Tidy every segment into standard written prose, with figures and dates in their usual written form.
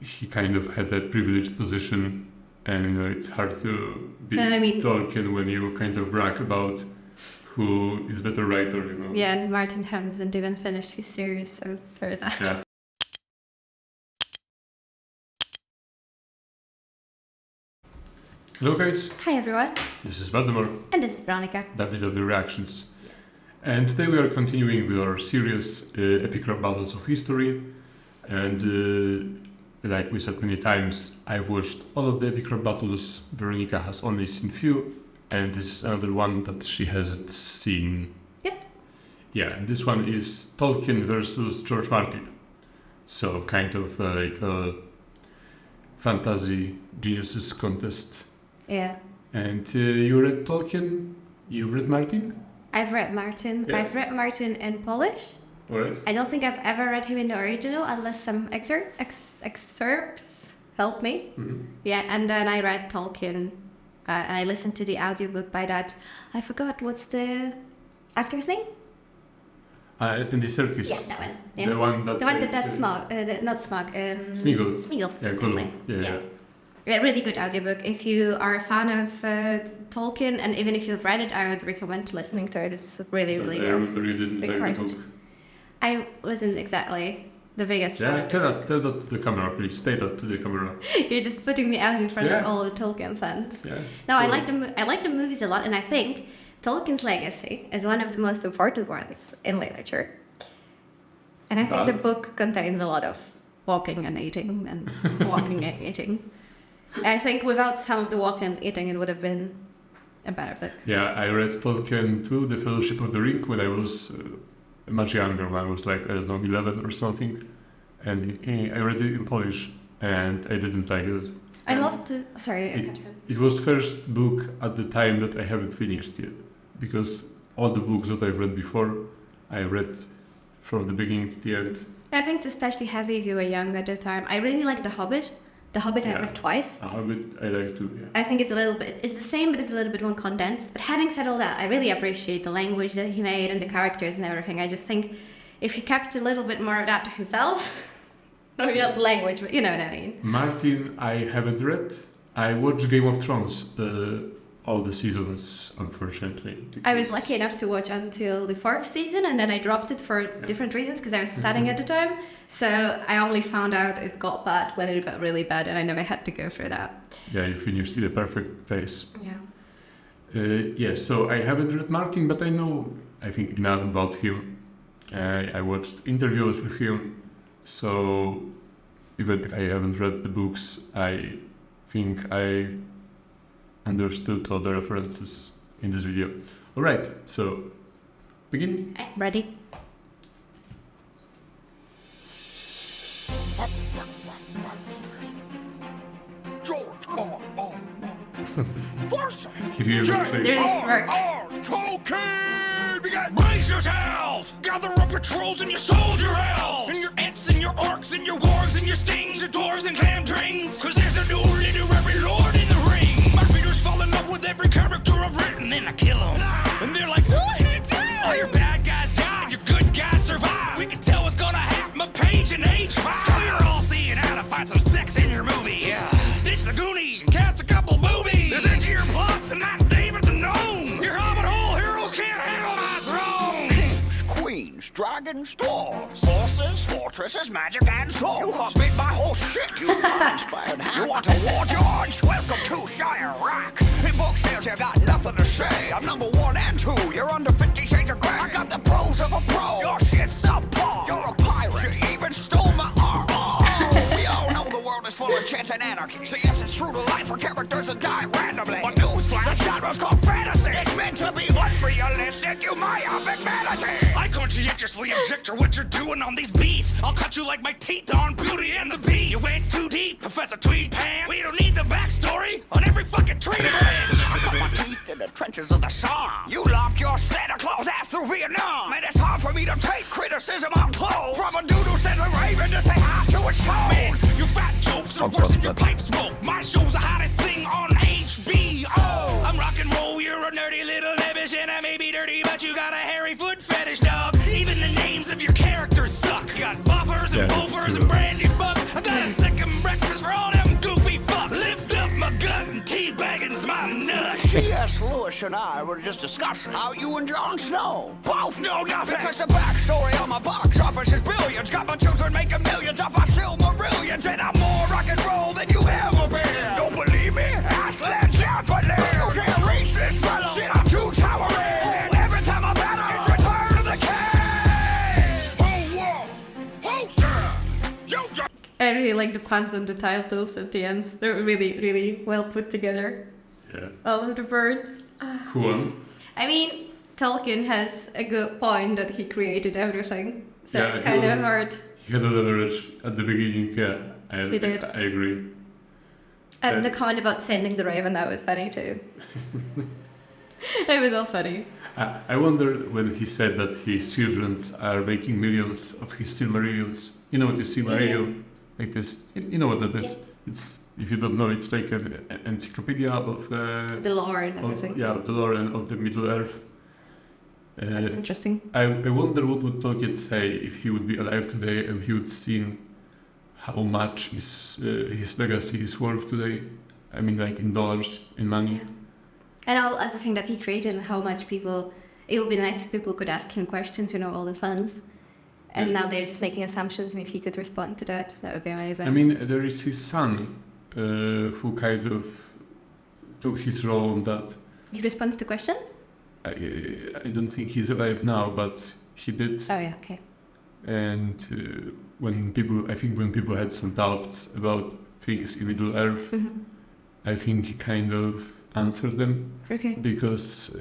he kind of had a privileged position, and it's hard to be Tolkien when you kind of brag about who is better writer, Yeah, and Martin hasn't even finished his series, so for that. Yeah. Hello guys. Hi everyone. This is Waldemar. And this is Weronika. WW Reactions. And today we are continuing with our series, Epic Rap Battles of History. And like we said many times, I've watched all of the Epic Rap Battles. Weronika has only seen few. And this is another one that she hasn't seen. Yep. Yeah, and this one is Tolkien versus George Martin. So kind of like a fantasy geniuses contest. Yeah. And you read Tolkien? You read Martin? I've read Martin. Yeah. I've read Martin in Polish. Alright. I don't think I've ever read him in the original unless some excerpts help me. Mm-hmm. Yeah, and then I read Tolkien. And I listened to the audiobook by that. I forgot what's the actor's name? In the circus. Yeah, that one. Yeah. The one that does Smog. Not Smog. Smeagol. Smeagol. Yeah, cool. Yeah. Yeah, really good audiobook. If you are a fan of Tolkien, and even if you've read it, I would recommend listening to it. It's really, really I remember you didn't big like the part. book. I wasn't exactly the biggest fan. Yeah, tell that to the camera, please. Say that to the camera. You're just putting me out in front of all the Tolkien fans. Yeah. No, I like the movies a lot, and I think Tolkien's legacy is one of the most important ones in literature. And I think the book contains a lot of walking and eating and walking and eating. I think without some of the walking and eating, it would have been a better book. Yeah, I read Tolkien too, The Fellowship of the Ring, when I was much younger, when I was like, I don't know, 11 or something. And I read it in Polish, and I didn't like it. I loved it. Sorry, It was first book at the time that I haven't finished yet, because all the books that I've read before, I read from the beginning to the end. I think it's especially heavy if you were young at the time. I really liked The Hobbit. The Hobbit I read twice. The Hobbit I like too, yeah. I think it's the same, but it's a little bit more condensed. But having said all that, I really appreciate the language that he made and the characters and everything. I just think if he kept a little bit more of that to himself, not the language, but you know what I mean. Martin, I haven't read. I watched Game of Thrones, all the seasons, unfortunately. I was lucky enough to watch until the 4th season, and then I dropped it for different reasons because I was studying at the time. So I only found out it got bad when it got really bad, and I never had to go through that. Yeah, you finished in a perfect place. Yeah. So I haven't read Martin, but I think enough about him. I watched interviews with him, so even if I haven't read the books, I think I understood all the references in this video. Alright, so begin. Ready? George R.R. First, J.R.R Tolkien! Brace yourselves! Gather up your trolls and your soldier elves! And your ents and your orcs and your wargs and your stings, your dwarves and clamdrings! Cause there's a new literary lord in the ring! My readers fall in love with every character I've written, then I kill them. And they're like, what he did? All your bad guys die, your good guys survive. We can tell what's gonna happen a page in age 5. So you're all seeing how to find some sex in your movie. Yeah. Ditch the Goonies and cast a couple boobies. There's engineer plots and not David the Gnome. Your Hobbit hole heroes can't handle my throne. Kings, queens, dragons, dwarves, horses, fortresses, magic and swords. You hobbit my whole shit, you uninspired hack. You want a war, George? Welcome to J.R.R. In book sales, you got nothing to say. I'm number 1 and 2. You're under 50 Shades of Grey. I got the pros of a pro. Your shit's subpar. You're a pirate. You even stole my R.R. We all know the world is full of chance and anarchy. So yes, it's true to life for characters that die randomly. But newsflash, the genre's called fantasy. It's meant to be unrealistic, you myopic vanity. I conscientiously object to what you're doing on these beasts. I'll cut you like my teeth on Beauty and the Beast. You went too deep, Professor Tweed Pants. We don't need the backstory on every fucking tree branch. I cut my teeth in the trenches of the Somme. You locked your Santa Claus ass through Vietnam. And it's hard for me to take criticism on clothes from a dude who sends a raven to say hi to his toes. Man, your fat jokes are worse than your pipe smoke. My show's the hottest thing on HBO. I'm rock and roll, you're a nerdy little nebbish, and I may be dirty, but you got a hairy foot fetish, dog. Even the names of your characters suck. You got buffers and buffers and brandy bucks. I got a second breakfast for all them goofy fucks. Lift up my gut and teabagging's my nuts. C.S. Lewis and I were just discussing how you and Jon Snow both know nothing. Because the backstory on my box office is billions. Got my children making millions off my Silmarillions. And I'm more rock and roll than you ever been. Don't believe me? Ask Led Zeppelin. You can't reach this fellow. Shit, I'm too towering. And every time I battle, it's Return of the King. Ho, whoa, ho, yeah. Yo, yo. I really like the puns on the titles at the end. They're really, really well put together. Yeah. All of the birds. Who won? I mean, Tolkien has a good point that he created everything. So Yeah, it's he kind of was- hard. He had a leverage at the beginning, yeah. He did. I agree. And the comment about sending the raven, that was funny too. It was all funny. I wonder when he said that his children are making millions of his Silmarillions. You know what is Silmarillion? Like this. You know what that is? Yeah. It's, if you don't know, it's like an encyclopedia of The lore and everything. yeah, the lore and of the Middle Earth. That's interesting. I wonder what would Tolkien say if he would be alive today and he would see how much his legacy is worth today. I mean, like in dollars, in money. And all everything that he created and how much people... It would be nice if people could ask him questions, you know, all the fans. And now they're just making assumptions, and if he could respond to that, that would be amazing. I mean, there is his son who kind of took his role on that. He responds to questions? I don't think he's alive now, but he did. Oh yeah, okay. And when people had some doubts about things in Middle Earth, I think he kind of answered them. Okay. Because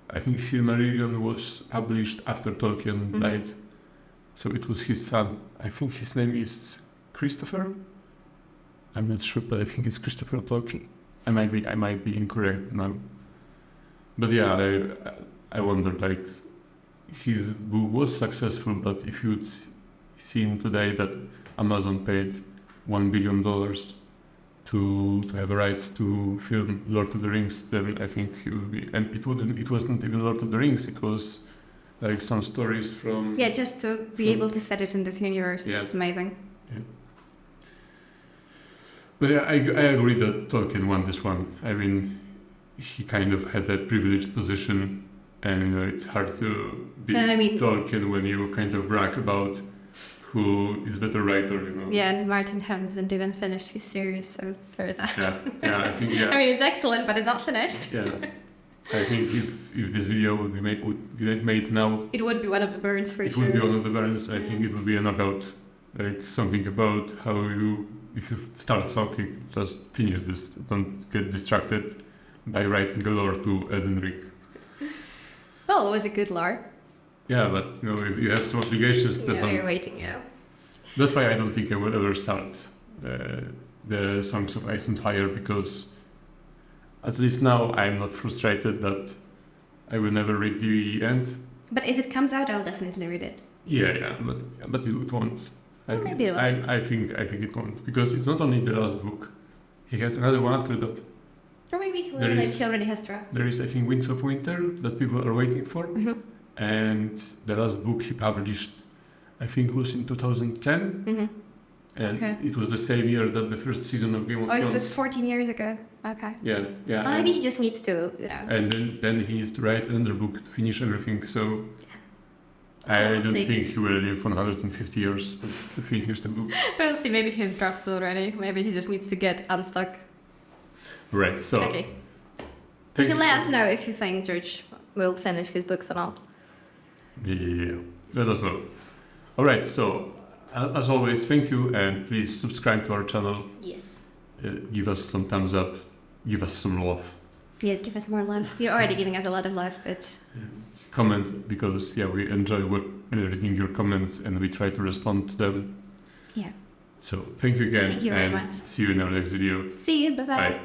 I think Silmarillion was published after Tolkien died, so it was his son. I think his name is Christopher. I'm not sure, but I think it's Christopher Tolkien. I might be incorrect now. But yeah, I wonder, like, his book was successful, but if you'd seen today that Amazon paid $1 billion to have rights to film Lord of the Rings, then I think he would be. And it wasn't even Lord of the Rings. It was like some stories from. Yeah, just to be able to set it in this universe. Yeah. It's amazing. Yeah. But yeah, I agree that Tolkien won this one. I mean, he kind of had a privileged position, and it's hard to beat Tolkien when you kind of brag about who is better writer, you know. Yeah, and Martin hasn't even finished his series, so for that. Yeah, I think, yeah. I mean, it's excellent, but it's not finished. Yeah. I think if this video would be made now, it would be one of the burns for sure. It would be one of the burns. I think it would be a knockout, like something about how if you start something, just finish this. Don't get distracted by writing a lore to Edinburgh. Well, it was a good lore. Yeah, but you know, if you have some obligations, you're waiting. Yeah. That's why I don't think I will ever start the Songs of Ice and Fire, because at least now I'm not frustrated that I will never read the end. But if it comes out, I'll definitely read it. Yeah, but it won't. Well, maybe it will. I think it won't, because it's not only the last book. He has another one after that. Or maybe he already has drafts. There is, I think, Winds of Winter that people are waiting for. And the last book he published, I think, was in 2010. And it was the same year that the first season of Game of Thrones. Oh, it's 14 years ago. Okay. Yeah. Well, maybe he just needs to, And then he needs to write another book to finish everything. So I don't think he will live 150 years to finish the book. We'll see. Maybe he has drafts already. Maybe he just needs to get unstuck. Right. So. Okay. You can let us know if you think George will finish his books or not. Yeah. Let us know. All right. So. As always, thank you, and please subscribe to our channel. Yes. Give us some thumbs up. Give us some love. Yeah, give us more love. You're already giving us a lot of love, but... Comment, because, we enjoy reading your comments, and we try to respond to them. Yeah. So, thank you again. Thank you very and much. See you in our next video. See you. Bye-bye. Bye.